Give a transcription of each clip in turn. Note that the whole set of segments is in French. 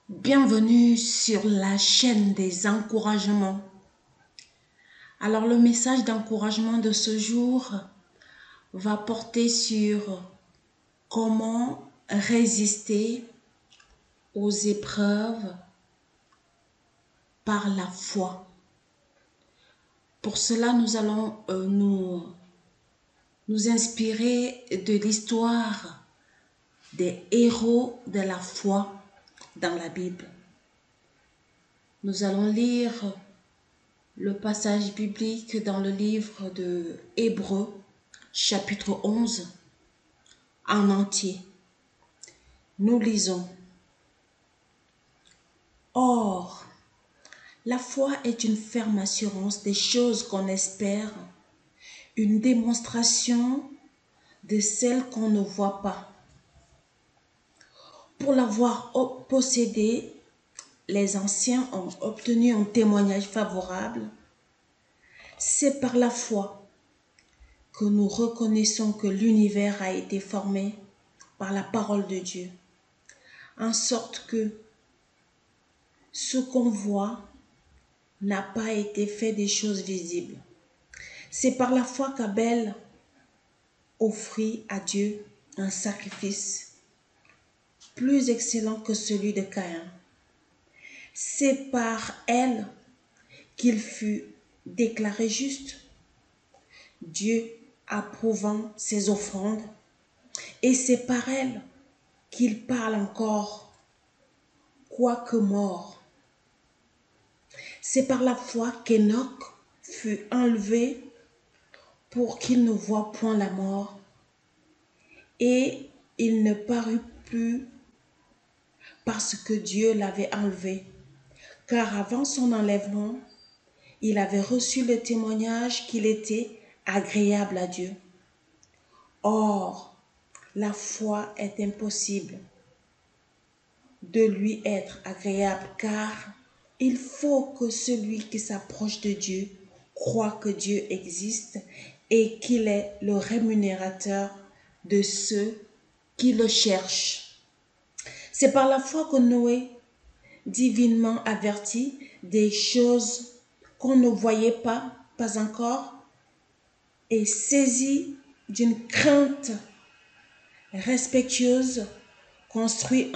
Bienvenue sur la chaîne des encouragements. Alors le message d'encouragement de ce jour va porter sur comment résister aux épreuves par la foi. Pour cela, nous allons nous inspirer de l'histoire des héros de la foi dans la Bible. Nous allons lire le passage biblique dans le livre de Hébreux, chapitre 11, en entier. Nous lisons. Or, la foi est une ferme assurance des choses qu'on espère, une démonstration de celles qu'on ne voit pas. Pour l'avoir possédée, les anciens ont obtenu un témoignage favorable. C'est par la foi que nous reconnaissons que l'univers a été formé par la parole de Dieu, en sorte que ce qu'on voit n'a pas été fait des choses visibles. C'est par la foi qu'Abel offrit à Dieu un sacrifice plus excellent que celui de Caïn. C'est par elle qu'il fut déclaré juste, Dieu approuvant ses offrandes, et c'est par elle qu'il parle encore, quoique mort. C'est par la foi qu'Enoch fut enlevé pour qu'il ne voie point la mort, et il ne parut plus parce que Dieu l'avait enlevé, car avant son enlèvement, il avait reçu le témoignage qu'il était agréable à Dieu. Or, la foi est impossible de lui être agréable, car il faut que celui qui s'approche de Dieu croit que Dieu existe et qu'il est le rémunérateur de ceux qui le cherchent. C'est par la foi que Noé, divinement averti des choses qu'on ne voyait pas encore, et saisi d'une crainte respectueuse, construit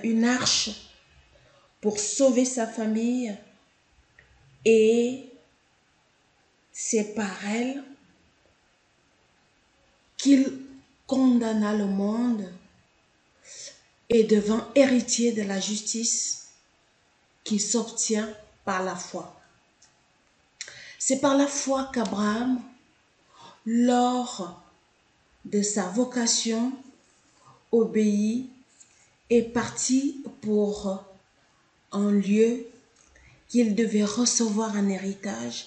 une arche pour sauver sa famille, et c'est par elle qu'il condamna le monde et devint héritier de la justice qui s'obtient par la foi. C'est par la foi qu'Abraham, lors de sa vocation, obéit et partit pour un lieu qu'il devait recevoir en héritage,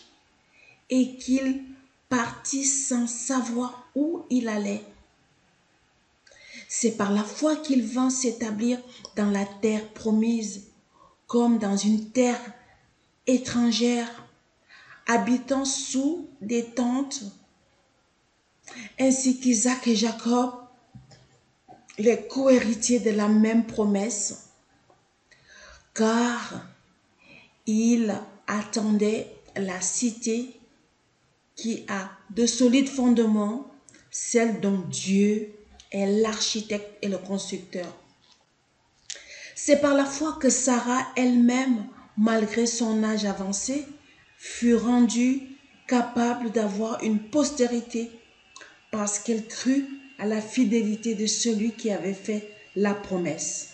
et qu'il partit sans savoir où il allait. C'est par la foi qu'il vint s'établir dans la terre promise, comme dans une terre étrangère, habitant sous des tentes, ainsi qu'Isaac et Jacob, les co-héritiers de la même promesse, car il attendait la cité qui a de solides fondements, celle dont Dieu est l'architecte et le constructeur. C'est par la foi que Sarah elle-même, malgré son âge avancé, fut rendue capable d'avoir une postérité parce qu'elle crut à la fidélité de celui qui avait fait la promesse.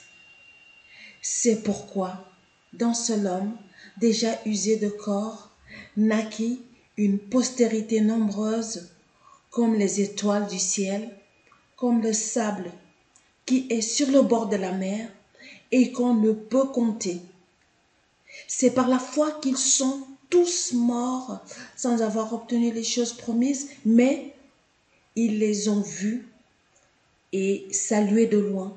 C'est pourquoi, d'un seul homme, déjà usé de corps, naquit une postérité nombreuse, comme les étoiles du ciel, comme le sable qui est sur le bord de la mer et qu'on ne peut compter. C'est par la foi qu'ils sont tous morts sans avoir obtenu les choses promises, mais ils les ont vus et salués de loin,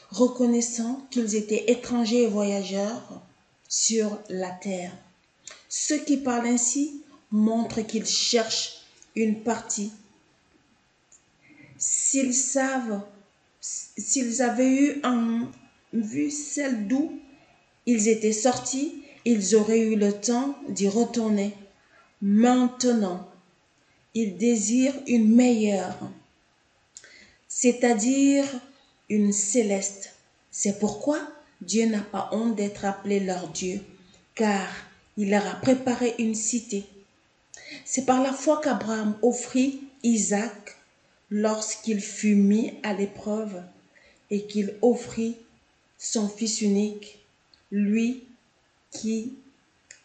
reconnaissant qu'ils étaient étrangers et voyageurs sur la terre. Ceux qui parlent ainsi montrent qu'ils cherchent une partie. S'ils avaient eu en vue celle d'où Ils étaient sortis, ils auraient eu le temps d'y retourner. Maintenant, ils désirent une meilleure, c'est-à-dire une céleste. C'est pourquoi Dieu n'a pas honte d'être appelé leur Dieu, car il leur a préparé une cité. C'est par la foi qu'Abraham offrit Isaac lorsqu'il fut mis à l'épreuve et qu'il offrit son fils unique, lui qui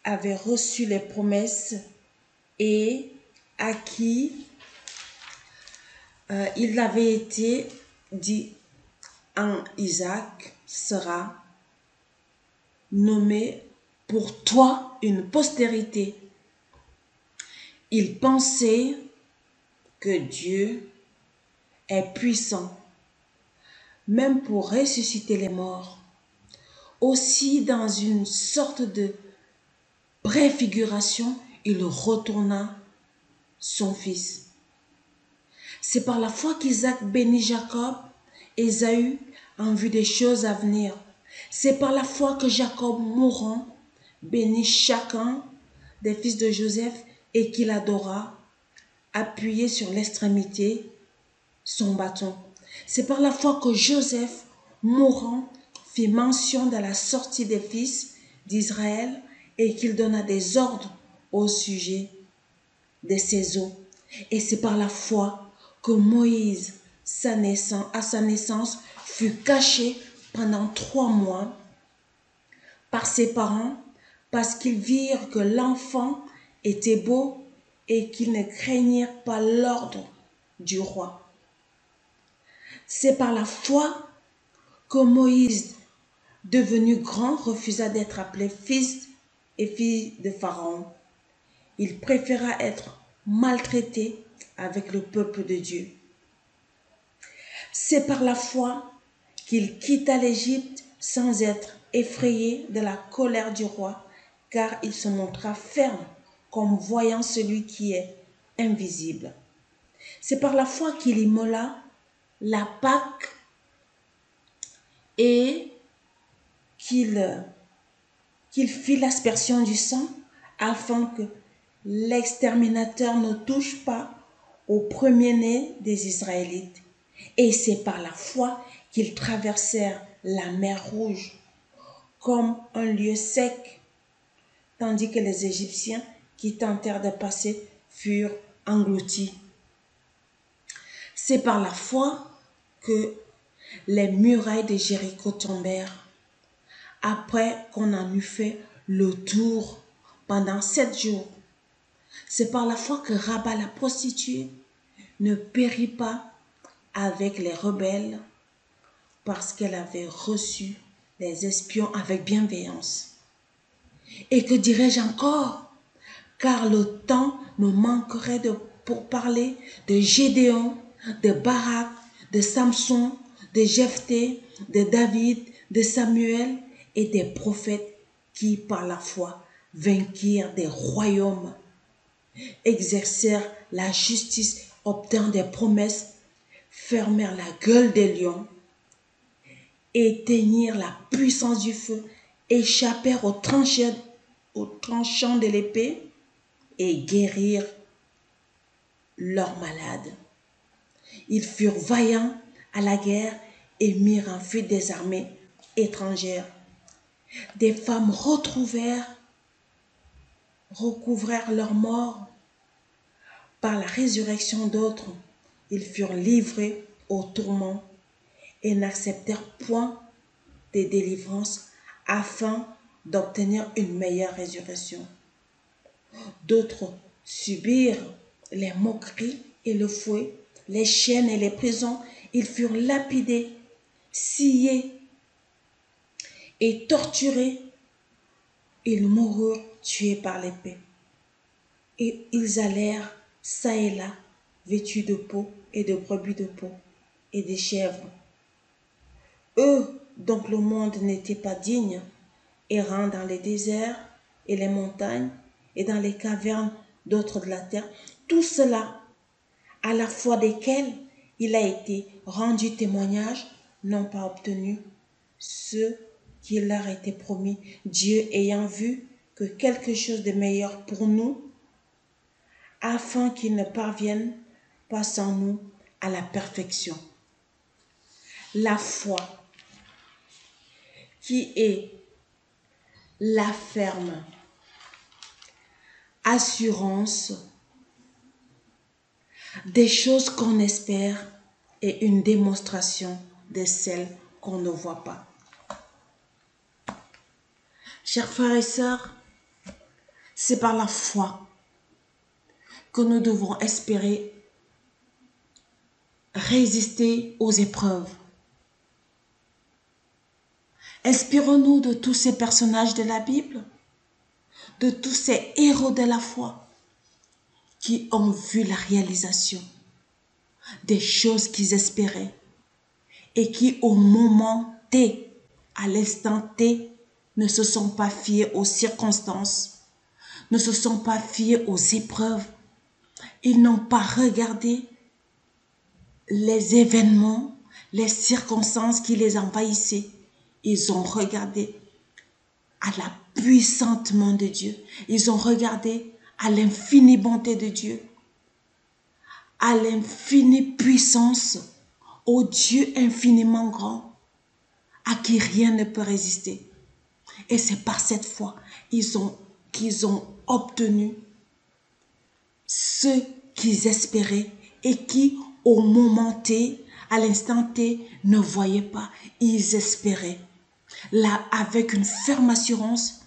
avait reçu les promesses et à qui il avait été dit en Isaac sera nommé pour toi une postérité. Il pensait que Dieu est puissant, même pour ressusciter les morts. Aussi, dans une sorte de préfiguration, il retourna son fils. C'est par la foi qu'Isaac bénit Jacob et Ésaü en vue des choses à venir. C'est par la foi que Jacob, mourant, bénit chacun des fils de Joseph et qu'il adora, appuyé sur l'extrémité, son bâton. C'est par la foi que Joseph, mourant, fit mention de la sortie des fils d'Israël et qu'il donna des ordres au sujet de ses os. Et c'est par la foi que Moïse, à sa naissance, fut caché pendant 3 mois par ses parents parce qu'ils virent que l'enfant était beau et qu'ils ne craignirent pas l'ordre du roi. C'est par la foi que Moïse, devenu grand, refusa d'être appelé fils et fille de Pharaon. Il préféra être maltraité avec le peuple de Dieu. C'est par la foi qu'il quitta l'Égypte sans être effrayé de la colère du roi, car il se montra ferme comme voyant celui qui est invisible. C'est par la foi qu'il immola la Pâque et qu'il fit l'aspersion du sang afin que l'exterminateur ne touche pas au premier-né des Israélites. Et c'est par la foi qu'ils traversèrent la mer Rouge comme un lieu sec, tandis que les Égyptiens qui tentèrent de passer furent engloutis. C'est par la foi que les murailles de Jéricho tombèrent, après qu'on en eut fait le tour pendant 7 jours. C'est par la foi que Rahab la prostituée ne périt pas avec les rebelles parce qu'elle avait reçu les espions avec bienveillance. Et que dirais-je encore? Car le temps me manquerait pour parler de Gédéon, de Barak, de Samson, de Jephthé, de David, de Samuel et des prophètes qui, par la foi, vainquirent des royaumes, exercèrent la justice, obtinrent des promesses, fermèrent la gueule des lions, éteignirent la puissance du feu, échappèrent aux tranchants de l'épée et guérirent leurs malades. Ils furent vaillants à la guerre et mirent en fuite des armées étrangères. Des femmes recouvrèrent leurs morts. Par la résurrection d'autres, ils furent livrés au tourment et n'acceptèrent point des délivrances afin d'obtenir une meilleure résurrection. D'autres subirent les moqueries et le fouet, les chaînes et les prisons. Ils furent lapidés, sciés et torturés. Ils moururent tués par l'épée. Et ils allèrent çà et là, vêtus de peau et de brebis de peau et des chèvres. Eux, dont le monde n'était pas digne, errant dans les déserts et les montagnes et dans les cavernes d'autres de la terre, tout cela, à la foi desquels il a été rendu témoignage, n'ont pas obtenu ce qui leur était promis, Dieu ayant vu que quelque chose de meilleur pour nous, afin qu'ils ne parviennent pas sans nous à la perfection. La foi, qui est la ferme assurance des choses qu'on espère et une démonstration de celles qu'on ne voit pas. Chers frères et sœurs, c'est par la foi que nous devons espérer résister aux épreuves. Inspirons-nous de tous ces personnages de la Bible, de tous ces héros de la foi qui ont vu la réalisation des choses qu'ils espéraient et qui au moment T, à l'instant T, ne se sont pas fiés aux circonstances, ne se sont pas fiés aux épreuves. Ils n'ont pas regardé les événements, les circonstances qui les envahissaient. Ils ont regardé à la puissante main de Dieu. Ils ont regardé à l'infinie bonté de Dieu, à l'infinie puissance, au Dieu infiniment grand, à qui rien ne peut résister. Et c'est par cette foi qu'ils ont obtenu ce qu'ils espéraient et qui, au moment T, à l'instant T, ne voyaient pas. Ils espéraient. Là, avec une ferme assurance,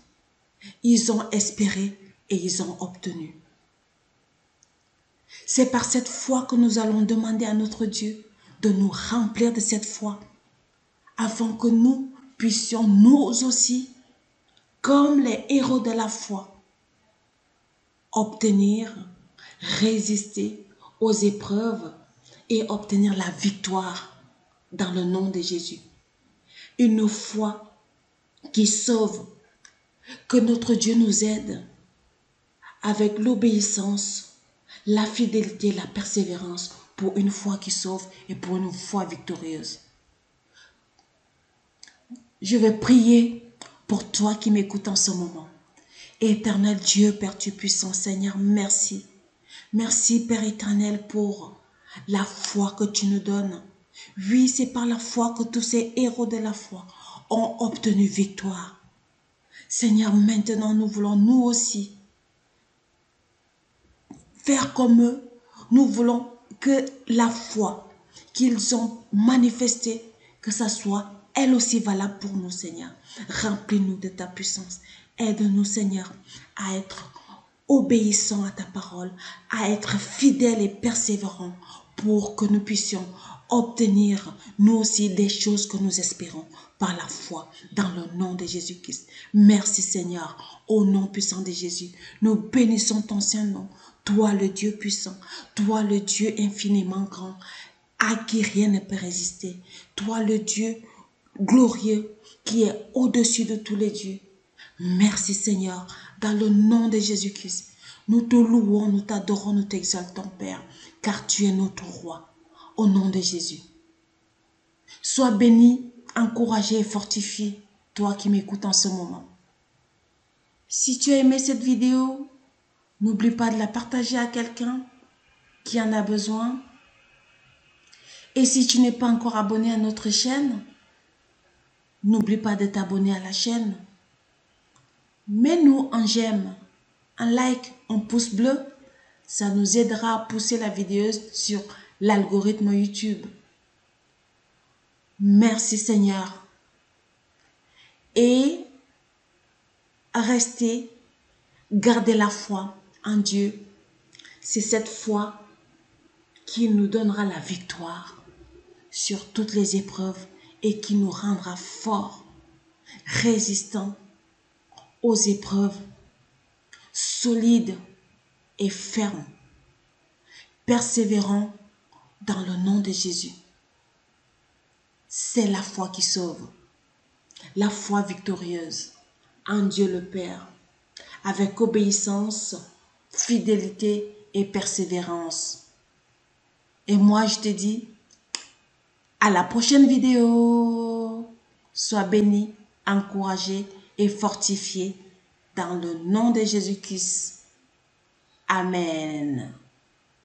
ils ont espéré et ils ont obtenu. C'est par cette foi que nous allons demander à notre Dieu de nous remplir de cette foi, afin que nous puissions nous aussi, comme les héros de la foi, obtenir, résister aux épreuves et obtenir la victoire dans le nom de Jésus. Une foi qui sauve, que notre Dieu nous aide avec l'obéissance, la fidélité, la persévérance pour une foi qui sauve et pour une foi victorieuse. Je vais prier pour toi qui m'écoutes en ce moment. Éternel Dieu, Père Tout-Puissant, Seigneur, merci. Merci, Père éternel, pour la foi que tu nous donnes. Oui, c'est par la foi que tous ces héros de la foi ont obtenu victoire. Seigneur, maintenant nous voulons nous aussi faire comme eux. Nous voulons que la foi qu'ils ont manifestée, que ça soit elle aussi valable pour nous, Seigneur. Remplis-nous de ta puissance. Aide-nous, Seigneur, à être obéissants à ta parole, à être fidèles et persévérants pour que nous puissions obtenir nous aussi des choses que nous espérons par la foi dans le nom de Jésus-Christ. Merci Seigneur, au nom puissant de Jésus. Nous bénissons ton saint nom, toi le Dieu puissant, toi le Dieu infiniment grand, à qui rien ne peut résister, toi le Dieu glorieux qui est au-dessus de tous les dieux. Merci Seigneur, dans le nom de Jésus-Christ. Nous te louons, nous t'adorons, nous t'exaltons Père, car tu es notre roi. Au nom de Jésus. Sois béni, encouragé et fortifié, toi qui m'écoutes en ce moment. Si tu as aimé cette vidéo, n'oublie pas de la partager à quelqu'un qui en a besoin. Et si tu n'es pas encore abonné à notre chaîne, n'oublie pas de t'abonner à la chaîne. Mets-nous un j'aime, un like, un pouce bleu. Ça nous aidera à pousser la vidéo sur l'algorithme YouTube. Merci Seigneur. Et restez, gardez la foi en Dieu. C'est cette foi qui nous donnera la victoire sur toutes les épreuves et qui nous rendra forts, résistants aux épreuves, solides et fermes, persévérants dans le nom de Jésus. C'est la foi qui sauve, la foi victorieuse en Dieu le Père, avec obéissance, fidélité et persévérance. Et moi, je te dis, à la prochaine vidéo. Sois béni. encouragés et fortifiés dans le nom de Jésus-Christ. Amen.